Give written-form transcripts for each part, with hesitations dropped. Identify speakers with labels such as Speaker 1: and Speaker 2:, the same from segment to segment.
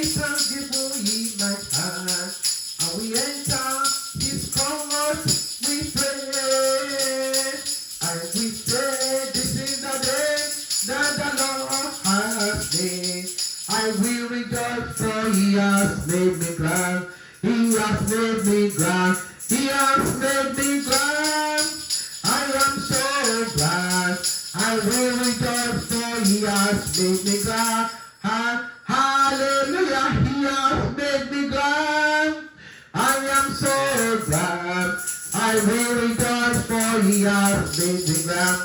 Speaker 1: thanksgiving in my heart. I will enter his courts with praise. I will say, this is the day that the Lord has made. I will rejoice, for he has made me glad. He has made me glad. He has made me glad. I am so glad. I will rejoice, for he has made me glad. Hallelujah, he has made me glad. I am so glad. I will rejoice, for he has made me glad.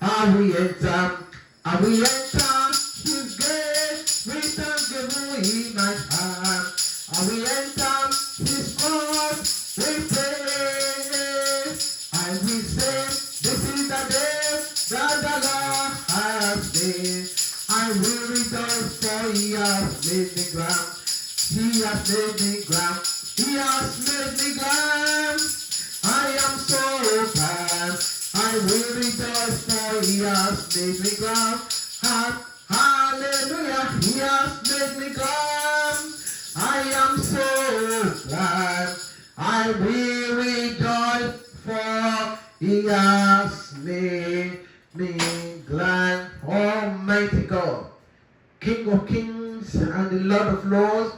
Speaker 1: I will enter his gate with thanksgiving in my heart. I will enter his courts with praise. I will say, this is the day that the Lord has made. I will rejoice, for he has made me glad. He has made me glad. He has made me glad. I am so glad. I will rejoice, for he has made me glad. Hallelujah, he has made me glad. I am so glad. I will rejoice, for he has made me glad. Almighty God, King of kings and the Lord of lords,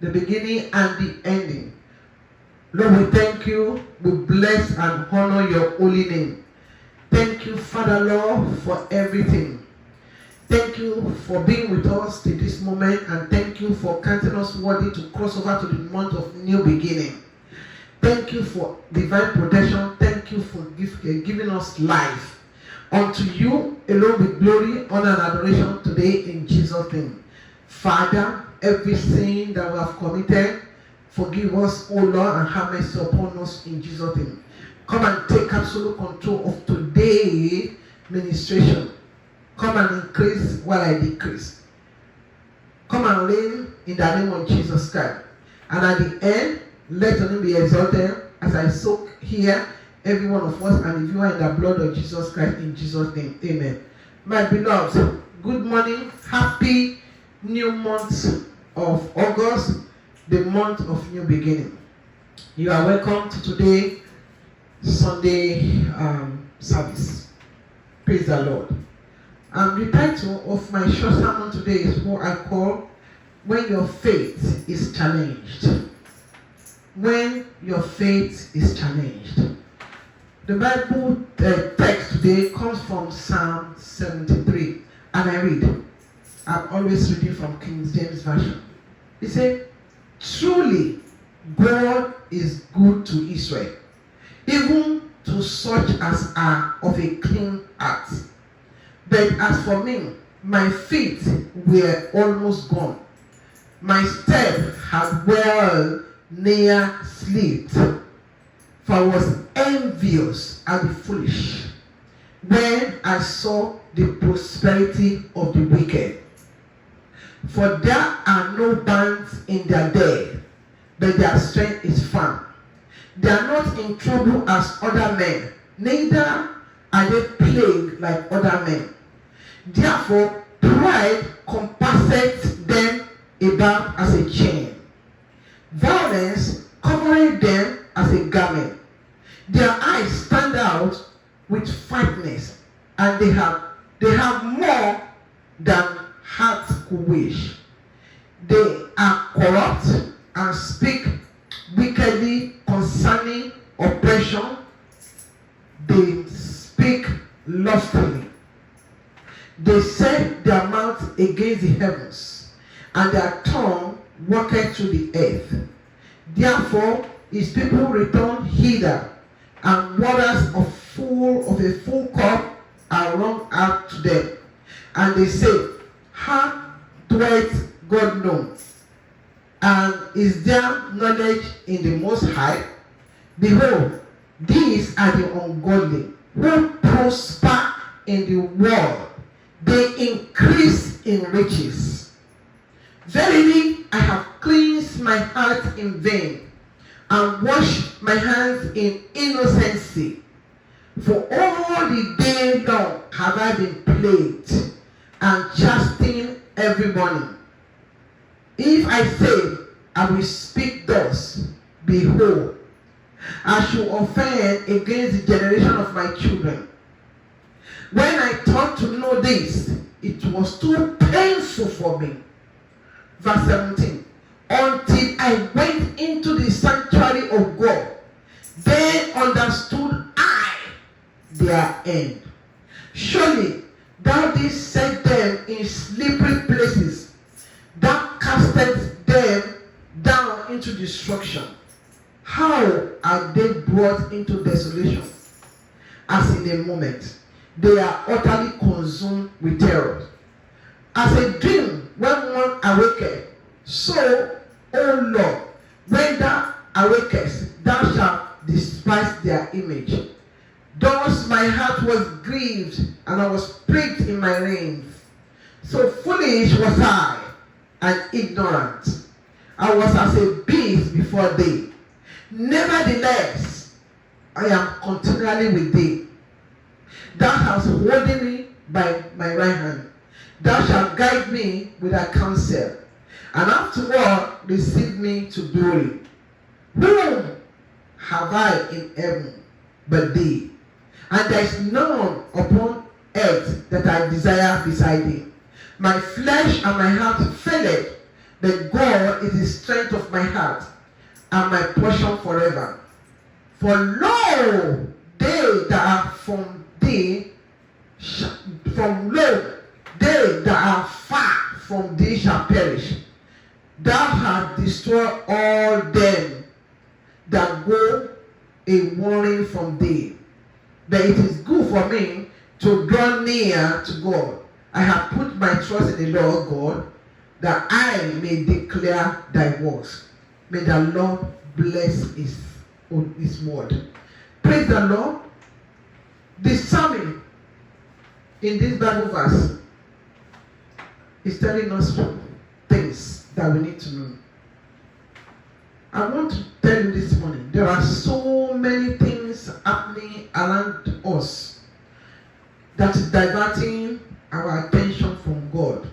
Speaker 1: the beginning and the ending. Lord, we thank you. We bless and honor your holy name. Thank you, Father Lord, for everything. Thank you for being with us to this moment, and thank you for counting us worthy to cross over to the month of new beginning. Thank you for divine protection. Thank you for giving us life. Unto you alone be glory, honor, and adoration today in Jesus' name. Father, every sin that we have committed, forgive us, O Lord, and have mercy upon us in Jesus' name. Come and take absolute control of today's ministration. Come and increase while I decrease. Come and reign in the name of Jesus Christ. And at the end, let your name be exalted as I soak here, every one of us, and if you are in the blood of Jesus Christ, in Jesus' name. Amen. My beloved, good morning. Happy new month of August, the month of new beginning. You are welcome to today's Sunday service. Praise the Lord. The title of my short sermon today is what I call When Your Faith is Challenged. When your faith is challenged. The Bible text today comes from Psalm 73, and I read. I'm always reading from King James Version. He said, truly God is good to Israel, even to such as are of a clean heart. But as for me, my feet were almost gone. My step had well near slipped, for I was envious at the foolish when I saw the prosperity of the wicked. For there are no bands in their day, but their strength is firm. They are not in trouble as other men, neither are they plagued like other men. Therefore, pride compasseth them about as a chain, violence covering them as a garment. Their eyes stand out with fatness, and they have more than heart could wish. They are corrupt and speak wickedly concerning oppression. They speak lustily. They set their mouth against the heavens, and their tongue walketh through the earth. Therefore his people return hither, and waters of a full cup are wrung out to them. And they say, how doeth God know? And is there knowledge in the Most High? Behold, these are the ungodly, who prosper in the world. They increase in riches. Verily, I have cleansed my heart in vain, and washed my hands in innocency. For all the day long have I been plagued, and chastened every morning. If I say, I will speak thus, behold, I should offend against the generation of my children. When I thought to know this, it was too painful for me. Verse 17. Until I went into the sanctuary of God, then understood I their end. Surely thou didst set them in slippery places, thou castest them down into destruction. How are they brought into desolation? As in a moment, they are utterly consumed with terror. As a dream when one awaketh, so, O Lord, when thou awakest, thou shalt despise their image. Thus my heart was grieved, and I was pricked in my reins. So foolish was I, and ignorant. I was as a beast before thee. Nevertheless, I am continually with thee. Thou hast holding me by my right hand. Thou shalt guide me with thy counsel, and afterward receive me to glory. Whom have I in heaven but thee? And there is none upon earth that I desire beside thee. My flesh and my heart faileth, but God is the strength of my heart and my portion forever. For lo, they that are from thee, they that are far from thee shall perish. Thou hast destroyed all them that go a warning from thee. But it is good for me to draw near to God. I have put my trust in the Lord God, that I may declare thy works. May the Lord bless his word. Praise the Lord. The psalmist in this Bible verse is telling us things that we need to know. I want to tell you this morning, there are so many things happening around us that is diverting our attention from God.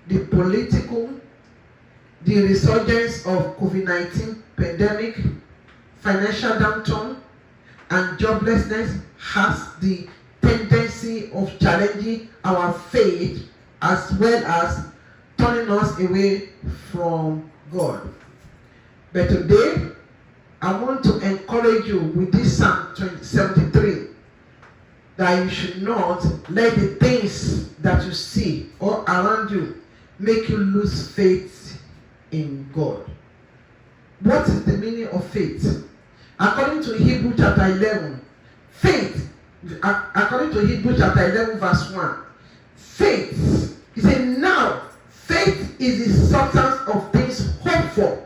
Speaker 1: The political, the resurgence of COVID-19 pandemic, financial downturn, and joblessness has the tendency of challenging our faith as well as turning us away from God. But today, I want to encourage you with this Psalm 73 that you should not let the things that you see or around you make you lose faith in God. What is the meaning of faith? According to Hebrews chapter 11, faith, according to Hebrews chapter 11 verse 1, faith, he said, now faith is the substance of things hoped for,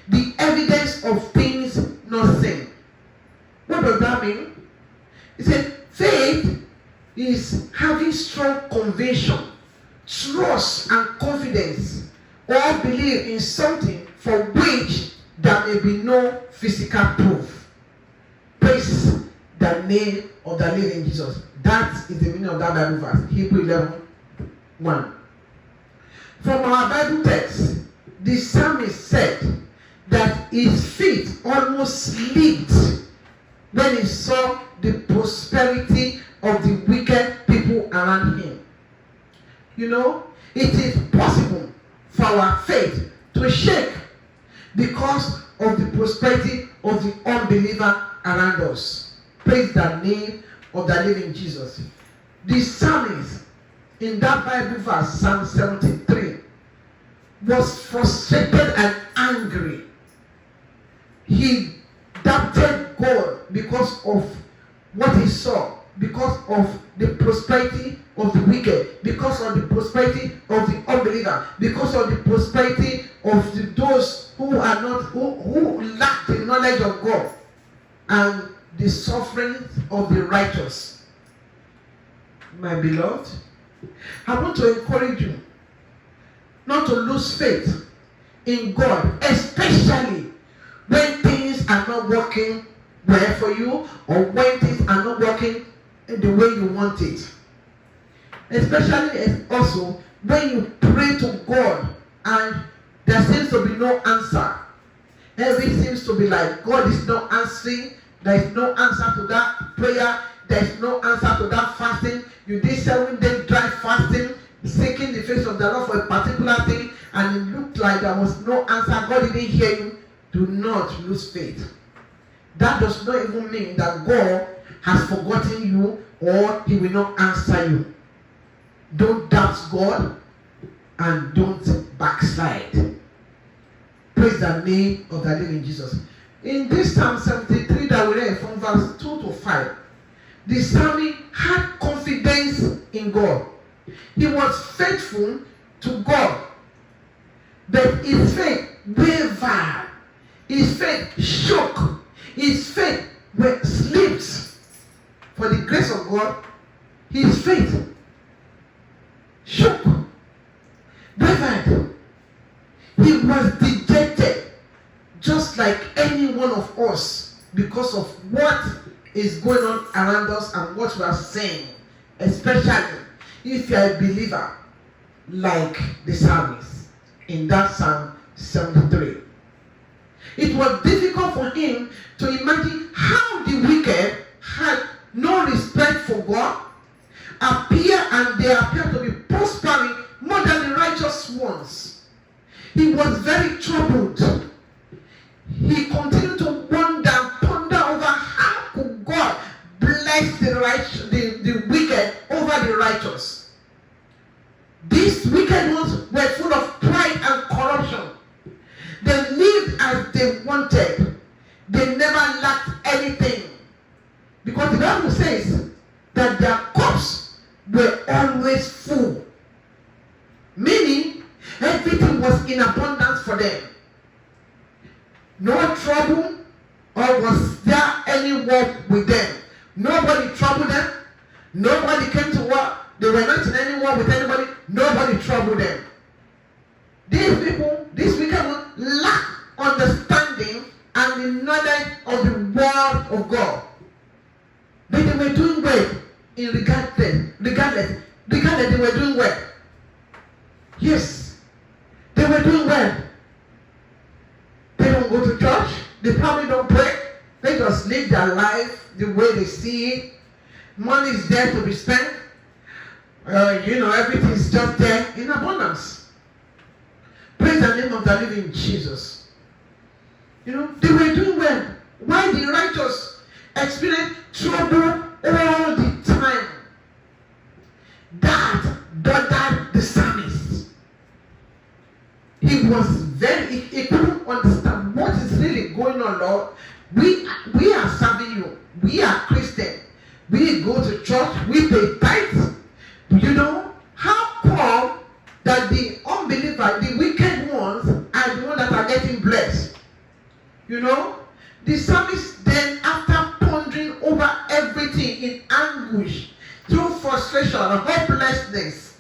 Speaker 1: the evidence of things not seen. What does that mean? He said, faith is having strong conviction, trust and confidence, or believe in something for which there may be no physical proof. Praise the name of the living Jesus. That is the meaning of that Bible verse, Hebrews 11:1. From our Bible text, the psalmist said that his feet almost slipped when he saw the prosperity of the wicked people around him. You know, it is possible for our faith to shake because of the prosperity of the unbeliever around us. Praise the name of the living Jesus. The psalmist in that Bible verse, Psalm 73, was frustrated and angry. He doubted God because of what he saw, because of the prosperity of the wicked, because of the prosperity of the unbeliever, because of the prosperity of those who are not, who lack the knowledge of God, and the suffering of the righteous. My beloved, I want to encourage you not to lose faith in God, especially when things are not working well for you, or when things are not working in the way you want it. Especially also when you pray to God and there seems to be no answer. Everything seems to be like God is not answering. There is no answer to that prayer. There is no answer to that fasting. You did 7-day dry fasting, seeking the face of the Lord for a particular thing, and it looked like there was no answer. God didn't hear you. Do not lose faith. That does not even mean that God has forgotten you or He will not answer you. Don't doubt God and don't backslide. Praise the name of the living Jesus. In this Psalm 73 that we read from verse 2 to 5, the psalmist had confidence in God. He was faithful to God. But his faith wavered. His faith shook. His faith slipped. For the grace of God, his faith shook, wavered. He was dejected, just like any one of us, because of what is going on around us and what we are saying, especially if you are a believer like the psalmist in that Psalm 73. It was difficult for him to imagine how the wicked had no respect for God, they appear to be prospering more than the righteous ones. He was very troubled. He continued to wonder and ponder over how could God bless the wicked over the righteous. These wicked ones were full of pride and corruption. They lived as they wanted. They never lacked anything. Because the Bible says that their cups were always full. Meaning, everything was in abundance for them. No trouble, or was there any work with them. Nobody troubled them. Nobody came to war. They were not in any war with anybody. Nobody troubled them. These people, these wicked ones, lack understanding and the knowledge of the word of God. But they were doing well in regardless, they were doing well. Yes, they were doing well. They don't go to church. They probably don't pray. They just live their life the way they see it. Money is there to be spent. Everything is just there in abundance. Praise the name of the living Jesus. They were doing well. Why the righteous experience trouble all the time? That bothered the psalmist. He couldn't understand what is really going on, Lord. We are serving you. We are Christian. We go to church. We pay tithes. How come that the unbeliever, the wicked ones, are the ones that are getting blessed? The psalmist then, after pondering over everything in anguish, through frustration and hopelessness,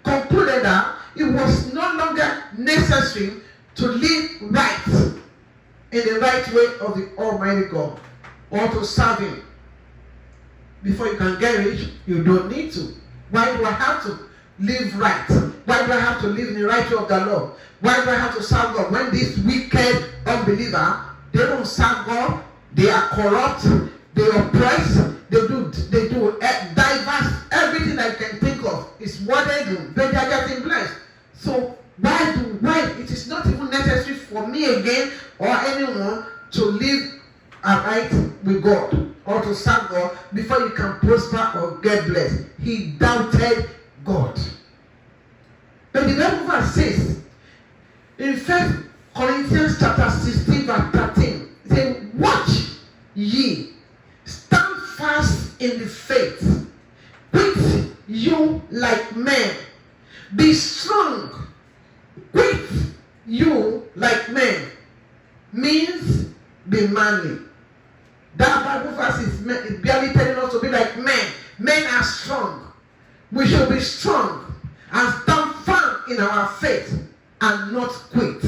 Speaker 1: concluded that it was no longer necessary to live right in the right way of the Almighty God, or to serve Him. Before you can get rich, you don't need to. Why do I have to live right? Why do I have to live in the right way of the Lord? Why do I have to serve God? When this wicked unbeliever, they don't serve God, they are corrupt, they oppress, they do diverse, everything I can think of is what they do, but they are getting blessed. So why it is not even necessary for me again or anyone to live aright with God or to serve God before you can prosper or get blessed. He doubted God. But the Bible verse says in 1 Corinthians chapter 16 verse 13, it says, watch ye, stand fast in the faith, with you like men, be strong, with you like men, means be manly. That Bible verse is barely telling us to be like men. Men are strong. We should be strong and stand firm in our faith and not quit.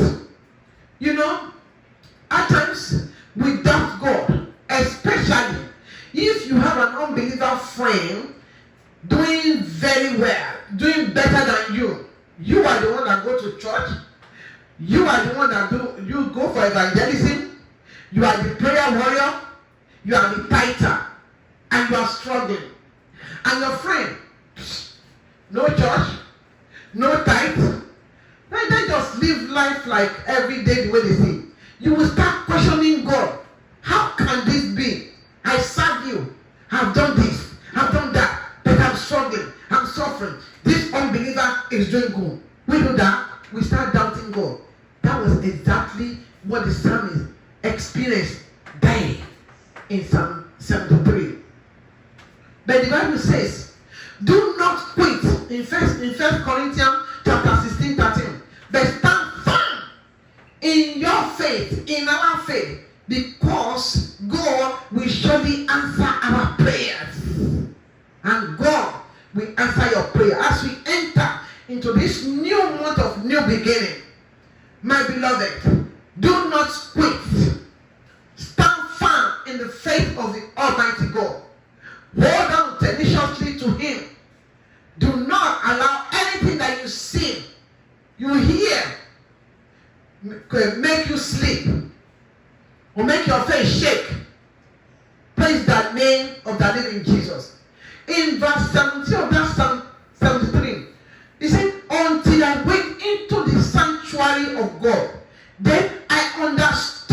Speaker 1: At times we doubt God, especially if you have an unbeliever friend doing very well, doing better than you. You are the one that go to church. You are the one that you go for evangelism. You are the prayer warrior. You are the tither. And you are struggling. And your friend, no church, no tithe. They just live life like every day the way they see. You will start questioning God. How can this be? I serve you. I've done this. I've done that. But I'm struggling. I'm suffering. This unbeliever is doing good. We do that. We start doubting God. That was exactly what the psalmist experienced then in Psalm 73. But the Bible says, do not quit in First Corinthians chapter 16, 13. But stand firm in your faith, in our faith, because God will surely answer our prayers. And God will answer your prayer. As we enter into this new month of new beginning, my beloved, do not quit. Stand firm in the faith of the Almighty God. Hold on tenaciously to Him. Do not allow anything that you see, you hear, make you sleep or make your face shake. Praise the name of the living Jesus. In verse 17 of that Psalm 73, he said, until I went into the sanctuary of God, then I understood.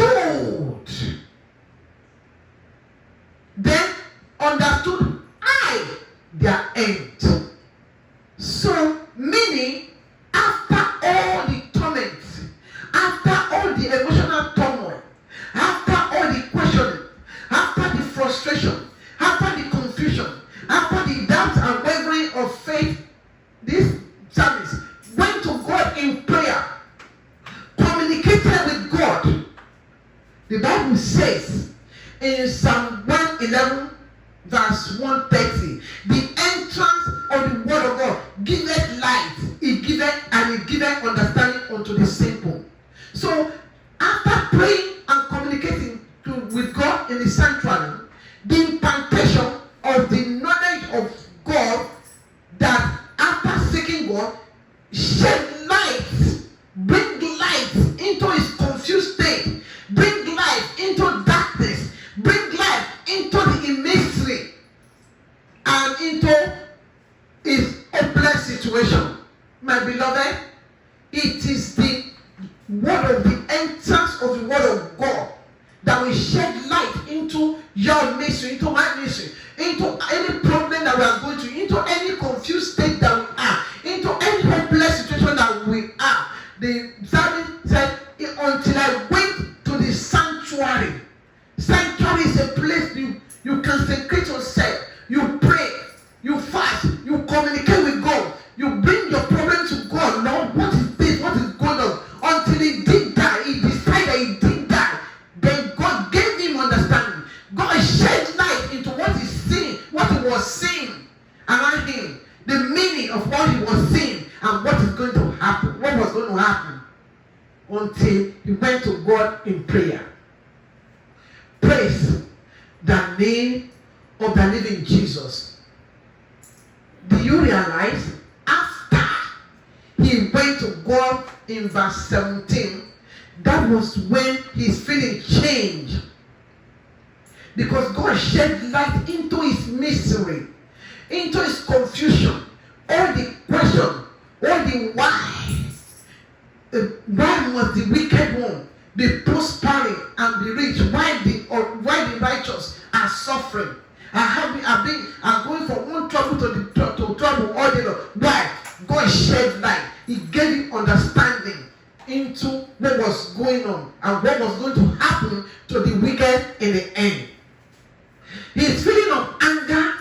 Speaker 1: I their end. So, meaning, after all the torment, after all the emotional turmoil, after all the questioning, after the frustration, after the confusion, after the doubt and wavering of faith, this psalmist went to God in prayer, communicated with God. The Bible says in Psalm 111, verse 130, the entrance of the word of God giveth light, it giveth understanding unto the simple. So, after praying and communicating with God in the sanctuary, the impartation of the knowledge of God, that after seeking God, shed light, bring light into his confused state, bring light into darkness, bring light into the mystery, and into his hopeless situation. My beloved, it is the word of the entrance of the word of God that will shed light into your mystery, into my mystery, into any problem that we are going through, into any confused state that we are, into any hopeless situation that we are. The psalmist said, until I went to the sanctuary. Sanctuary is a place you consecrate yourself, you pray, you fast, you communicate with God, you bring your problem to God. Lord, what is this? What is going on? Until he did that, he decided he did that. Then God gave him understanding. God shed light into what he's seeing, what he was seeing around him, the meaning of what he was seeing, and what is going to happen, what was going to happen, until he went to God in prayer. Praise the name of the living Jesus. Do you realize after he went to God in verse 17, that was when his feeling changed? Because God shed light into his mystery, into his confusion, all the question, all the why. Why must the wicked one be prospering and be rich? Why the righteous are suffering? Are going from one trouble to trouble all day long. Why? God shed light. He gave him understanding into what was going on and what was going to happen to the wicked in the end. His feeling of anger,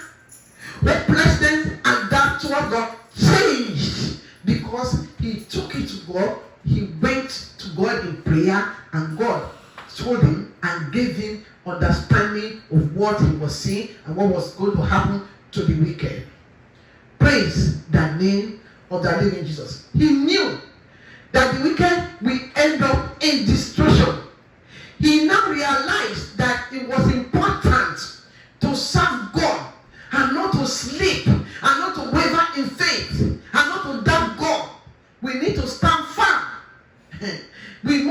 Speaker 1: hopelessness, and doubt toward God changed because he took it to God. He went to God in prayer, and God told him and gave him understanding of what he was seeing and what was going to happen to the wicked. Praise the name of the living Jesus. He knew that the wicked will end up in destruction. He now realized that it was important to serve God and not to sleep and not to waver in faith and not to doubt God. We need to stand firm.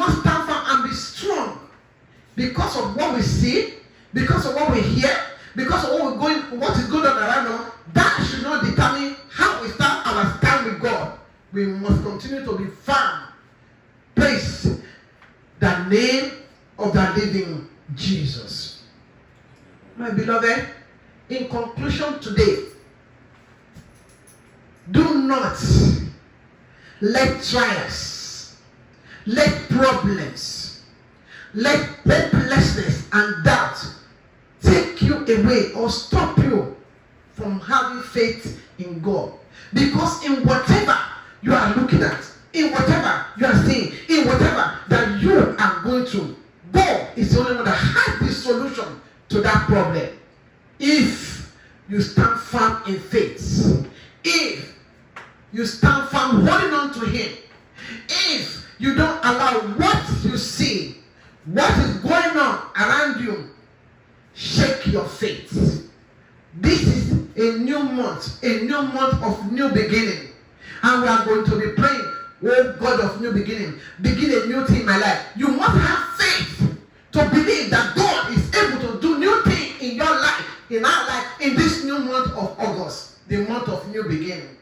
Speaker 1: must stand firm and be strong because of what we see, because of what we hear, because of what is going on around us. That should not determine how we stand our stand with God. We must continue to be firm. Praise the name of the living Jesus. My beloved, in conclusion today, do not let trials, let problems, let hopelessness and doubt take you away or stop you from having faith in God. Because in whatever you are looking at, in whatever you are seeing, in whatever that you are going through, God is the only one that has the solution to that problem. If you stand firm in faith, if you stand firm holding on to Him, if you don't allow what you see, what is going on around you, shake your faith. This is a new month of new beginning. And we are going to be praying, oh God of new beginning, begin a new thing in my life. You must have faith to believe that God is able to do new things in your life, in our life, in this new month of August, the month of new beginning.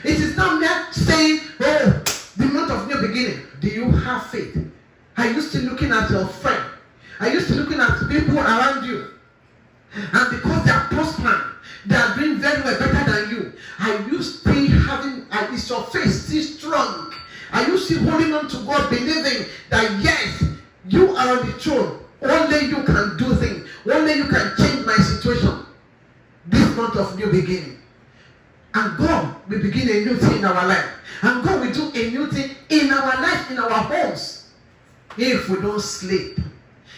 Speaker 1: It is not mere saying, oh, the month of new beginning. Do you have faith? Are you still looking at your friend? Are you still looking at people around you? And because they are prospering, they are doing very well, better than you. Are you still having, is your faith still strong? Are you still holding on to God, believing that yes, you are on the throne. Only you can do things. Only you can change my situation. This month of new beginning. And God will begin a new thing in our life. And God will do a new thing in our life, in our homes. If we don't sleep.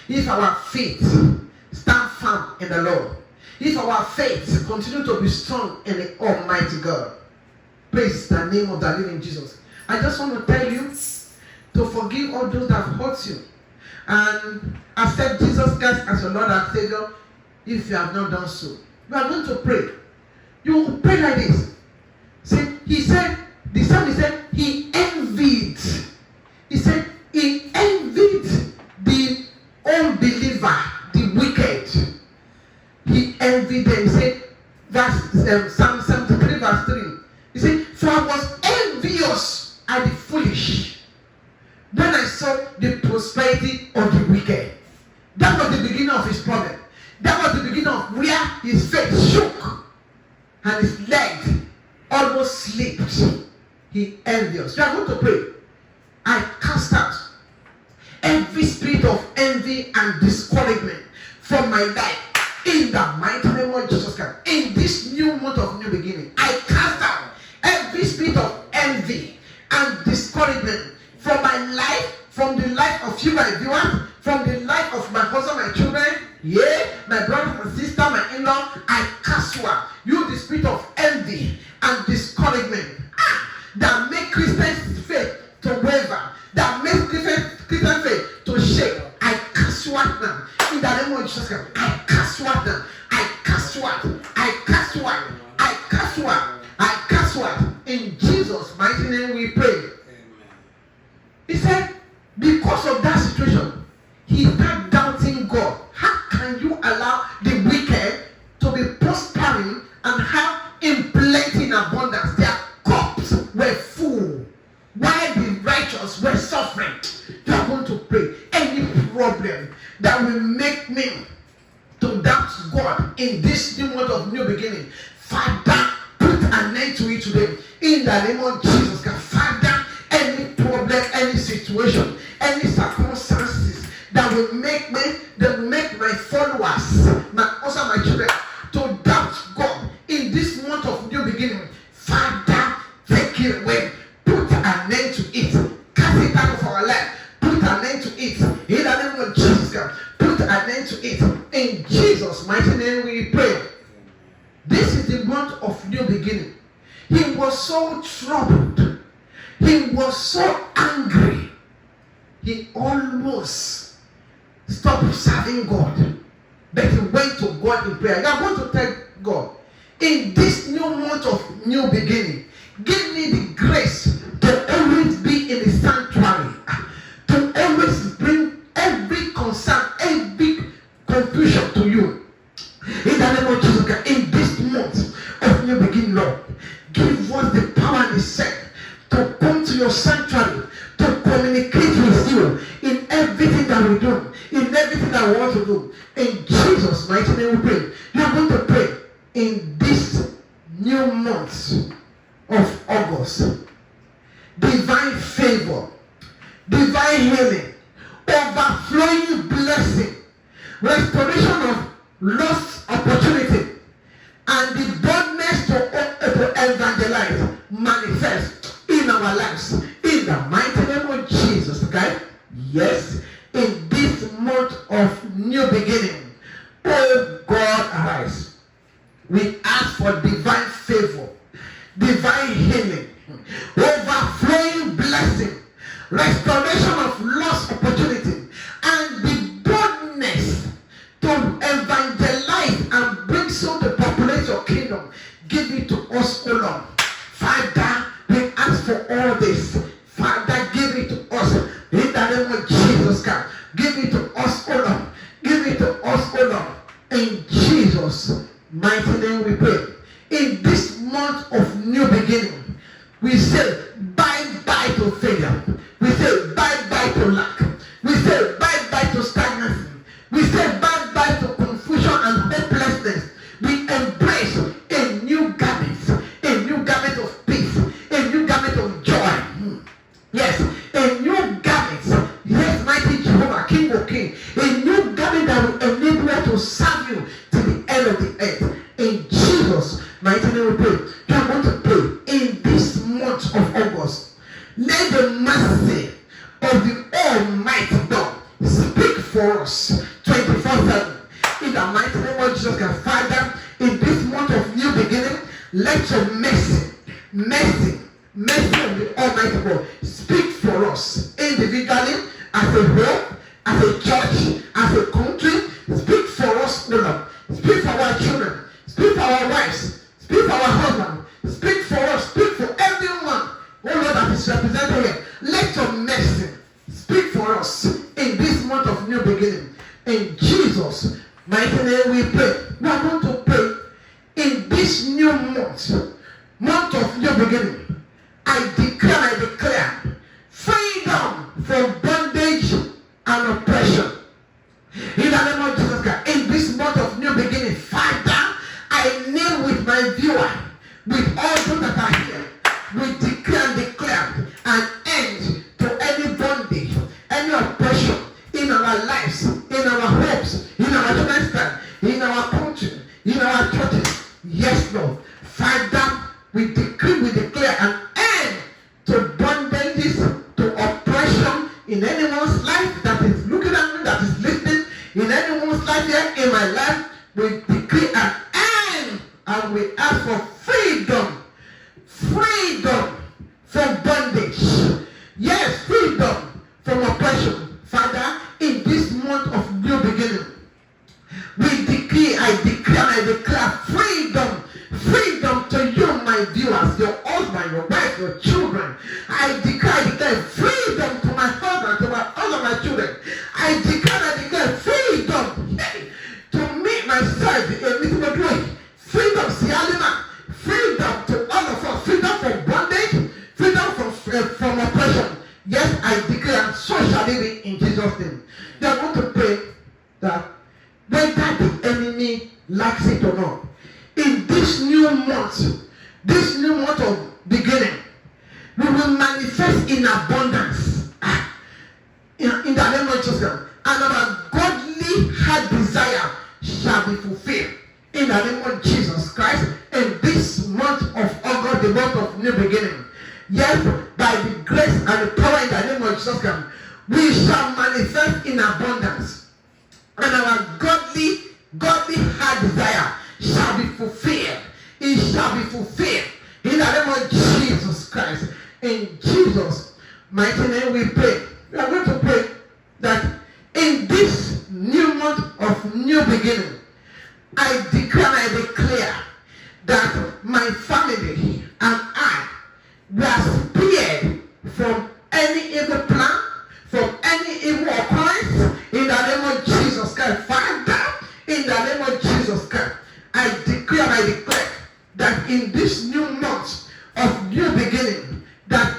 Speaker 1: If our faith stand firm in the Lord. If our faith continue to be strong in the Almighty God. Praise the name of the living Jesus. I just want to tell you to forgive all those that have hurt you. And accept Jesus Christ as your Lord and Savior if you have not done so. We are going to pray. You will pray like this. See, he said, the psalmist said, he envied. He said, he envied the unbeliever, the wicked. He envied them. He said, Psalm 73 verse 3. He said, for I was envious at the foolish when I saw the prosperity of the wicked. That was the beginning of his problem. That was the beginning of where his faith shook and his leg almost slipped. He envious. You are going to pray. I cast out every spirit of envy and discouragement from my life in the mighty name of Jesus Christ. In this new month of new beginning, I cast out every spirit of envy and discouragement from my life, from the life of you, my viewers, from the life of my husband, my children, my brother, my sister, my in-law. I cast you out. You, the spirit of envy and discouragement that make Christians' faith to waver, that make Christian faith to shake. I cast you out now. In the name of Jesus Christ, I cast you out now. I cast you out. I cast you out. I cast you out. I cast you out. In Jesus' mighty name we pray. Amen. He said, because of that situation, he started doubting God. How can you allow the wicked to be prospering and have in plenty in abundance? Their cups were full, while the righteous were suffering. You are going to pray. Any problem that will make me to doubt God in this new month of new beginning, Father, put an end to it today. In the name of Jesus Christ, Father, any problem, any situation, any circumstances that will make me, that will make my followers, also my children, to doubt God in this month of new beginning, Father, take it away. Put an end to it. Cast it out of our life. Put an end to it. In the name of Jesus Christ, put an end to it. In Jesus' mighty name we pray. This is the month of new beginning. He was so troubled. He was so angry. He almost stopped serving God. But he went to God in prayer. You are going to tell God, in this new month of new beginning, give me the grace to always be in the sanctuary, to always to come to your sanctuary, to communicate with you in everything that we do, in everything that we want to do. In Jesus' mighty name we pray. You are going to pray in this new month of August. Divine favor, divine healing, overflowing blessing, restoration of lost opportunity, and the boldness to evangelize manifest in our lives. In the mighty name of Jesus, okay? Yes, in this month of new beginning, oh God, arise. We ask for divine favor, divine healing, overflowing blessing, restoration of lost opportunity, and the boldness to evangelize and bring soul to populate your kingdom. Give it to us, O Lord. Father, we ask for all this. Father, give it to us. In the name of Jesus Christ. Give it to us, O Lord. Give it to us, O Lord. In Jesus' mighty name we pray. In this month of new beginning, we say bye-bye to failure. We say bye-bye to lack. We say bye-bye to stagnancy. We say bye-bye to confusion and hopelessness. We embrace a new garment of peace, a new garment of joy. Yes, a new garment. Yes, mighty Jehovah, King of Kings. A new garment that will enable us to serve you to the end of the earth. In Jesus' mighty name we pray. You are going to pray in this month of August. Let the mercy of the Almighty God speak for us 24/7. In the mighty name of Jesus Christ, Father, in this month of new beginning, let your mercy of the Almighty God speak for us individually, as a whole, as a church, as a country. Speak for us, O Lord. Speak for our children. Speak for our wives. Speak for our husbands. Speak for us. Speak for everyone, oh Lord, that is represented here. Let your mercy speak for us in this month of new beginning. In Jesus' mighty name we pray. We are going to pray in this new month of new beginning. I declare freedom from bondage and oppression. In the name of Jesus Christ, in this month of new beginning, Father, I kneel with my viewer, with all those that are here. We declare an end to any bondage, any oppression in our lives, in our homes, in our lifestyle, in our country, in our churches. Yes, Lord. Father, we declare an end to bondages, to oppression in anyone's life that is looking at me, that is listening, in anyone's life here, in my life. We decree an end, and we ask for freedom from bondage. Yes, freedom from oppression. Father, in this month of new beginning, I declare freedom to you, my viewers, your husband, your wife, your children. I declare freedom to my husband, to all of my children. I declare freedom to me, myself, a little bit. Freedom, Sialima. Freedom to all of us. Freedom from bondage. Freedom from oppression. Yes, I declare, and so shall it be in Jesus' name. They are going to pray that whether the enemy likes it or not, in this new month of beginning, we will manifest in abundance. In the name of Jesus, and our godly heart desire shall be fulfilled. In the name of Jesus Christ, in this month of August, the month of new beginning, yes, by the grace and the power in the name of Jesus Christ, we shall manifest in abundance, and our godly heart desire shall be fulfilled. It shall be fulfilled in the name of Jesus Christ. In Jesus' mighty name we pray. We are going to pray that in this new month of new beginning, I declare that my family and I were spared from any evil plan, from any evil occurrence, in the name of Jesus Christ. Father, in the name of Jesus Christ, I declare that in this new month of new beginning, that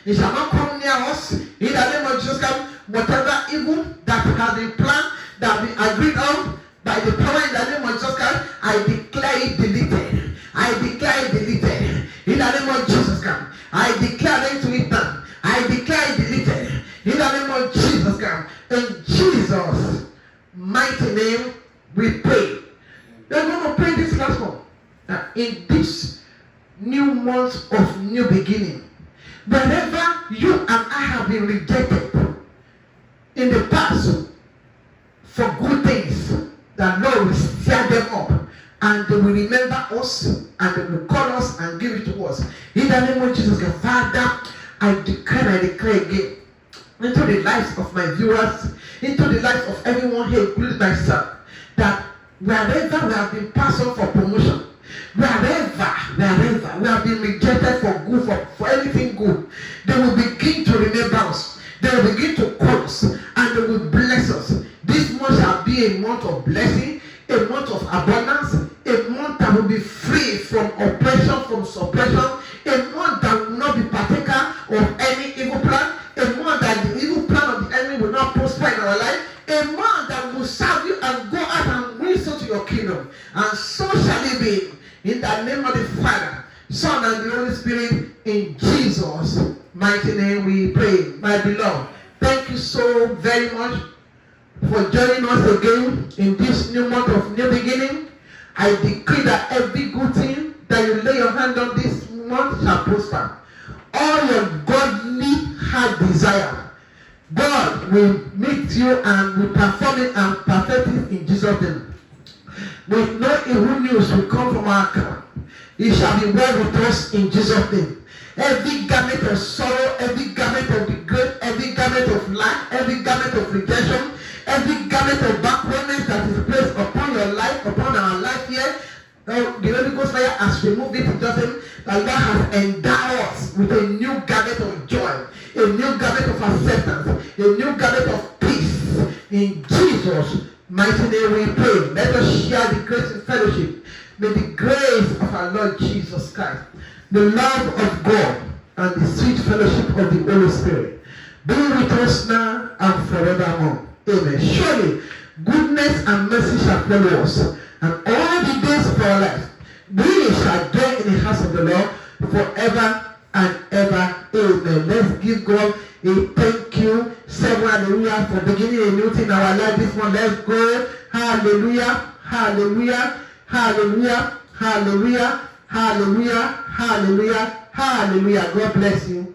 Speaker 1: It shall not come near us. In the name of Jesus Christ, whatever evil that has been planned, that we agreed on, by the power in the name of Jesus Christ, I declare it deleted. I declare it deleted. In the name of Jesus Christ, I declare it to it done. I declare it deleted. In the name of Jesus Christ. In Jesus' mighty name, we pray. We're going to pray this last one. That in this new month of new beginning, wherever you and I have been rejected in the past for good things, that Lord will stir them up and they will remember us and they will call us and give it to us. In the name of Jesus, Father, I declare again into the lives of my viewers, into the lives of everyone here, including myself, that wherever we have been passed on for promotion, wherever we have been rejected for good, for anything good, they will begin to remember us. They will begin to call us and they will bless us. This month shall be a month of blessing, a month of abundance, a month that will be free from oppression, from suppression, a month that will not be partaker of any evil plan, a month that the evil plan of the enemy will not prosper in our life, a month that will serve you and go out and win so to your kingdom. And so shall it be, in the name of the Father, Son, and the Holy Spirit, in Jesus' mighty name we pray. My beloved, thank you so very much for joining us again in this new month of new beginning. I decree that every good thing that you lay your hand on this month shall prosper. All your godly heart desire, God will meet you and will perform it and perfect it in Jesus' name. With no evil news will come from our camp. It shall be well with us in Jesus' name. Every garment of sorrow, every garment of regret, every garment of lack, every garment of rejection, every garment of backwardness that is placed upon your life, upon our life here, the Holy Ghost fire has removed it in Jesus' name. That God has endowed us with a new garment of joy, a new garment of acceptance, a new garment of peace. In Jesus' mighty name we pray. Let us share the grace and fellowship. May the grace of our Lord Jesus Christ, the love of God, and the sweet fellowship of the Holy Spirit be with us now and forevermore. Amen. Surely goodness and mercy shall follow us, and all the days of our life we shall dwell in the house of the Lord forever and ever. Amen. Let's give God a thank you. Say hallelujah for beginning a new thing in our life this one. Let's go. Hallelujah. Hallelujah. Hallelujah. Hallelujah. Hallelujah. Hallelujah. Hallelujah. God bless you.